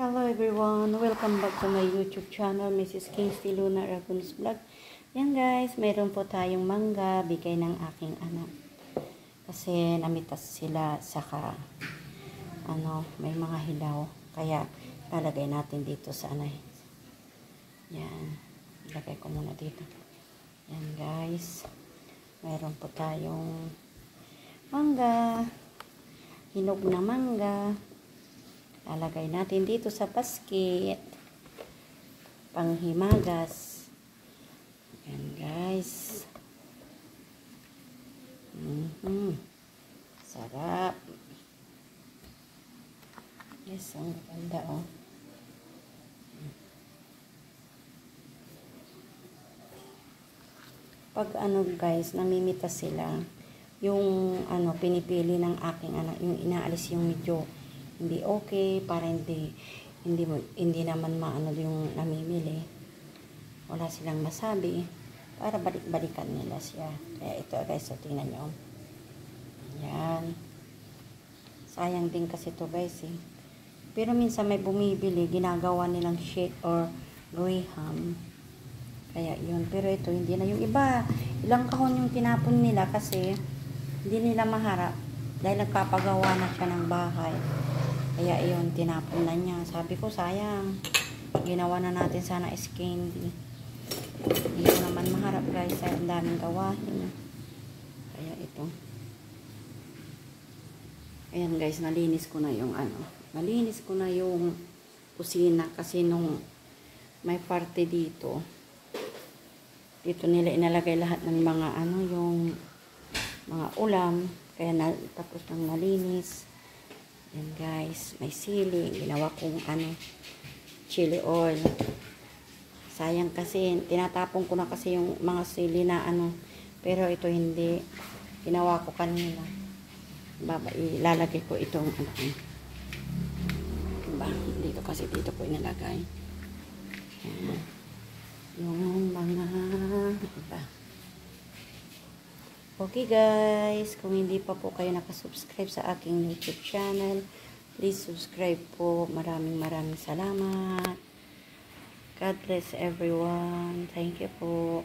Hello everyone, welcome back to my YouTube channel, Mrs. Kingsley Luna Raguns Vlog. Yan guys, mayroon po tayong mangga, bigay ng aking anak. Kasi namitas sila, saka may mga hilaw. Kaya lalagay natin dito sa Yan, ilagay ko muna dito. Yan guys, mayroon po tayong mangga, hinog na mangga. Lalagay natin dito sa basket. Panghimagas. Ayan guys. Sarap. Yes, ang ganda oh. Pag guys, namimitas sila, yung pinipili ng aking anak, yung inaalis yung medyo hindi okay, para hindi naman maano yung namimili. Wala silang masabi, para balik-balikan nila siya. Kaya ito guys, so tingnan nyo. Ayan. Sayang din kasi to guys eh. Pero minsan may bumibili, ginagawa nilang shake or graham. Kaya yun. Pero ito, hindi na. Yung iba, ilang kahon yung tinapon nila kasi hindi nila maharap. Dahil nagpapagawa na siya ng bahay. Kaya yun, tinapon na niya. Sabi ko, sayang. Ginawa na natin sana is candy. Hindi ko naman maharap guys. Ang daming gawahin. Kaya ito. Ayan guys, nalinis ko na yung Nalinis ko na yung kusina. Kasi nung may party dito, dito nila inalagay lahat ng mga yung mga ulam. Kaya tapos nang nalinis. Yan guys, may sili, ginawa kong chili oil. Sayang kasi, tinatapon ko na kasi yung mga sili na pero ito hindi. Ginawa ko kanina. Ilalagay ko itong dito kasi dito ko inalagay. Yan. Yung mga Okay guys, kung hindi pa po kayo nakasubscribe sa aking YouTube channel, please subscribe po. Maraming salamat. God bless everyone. Thank you po.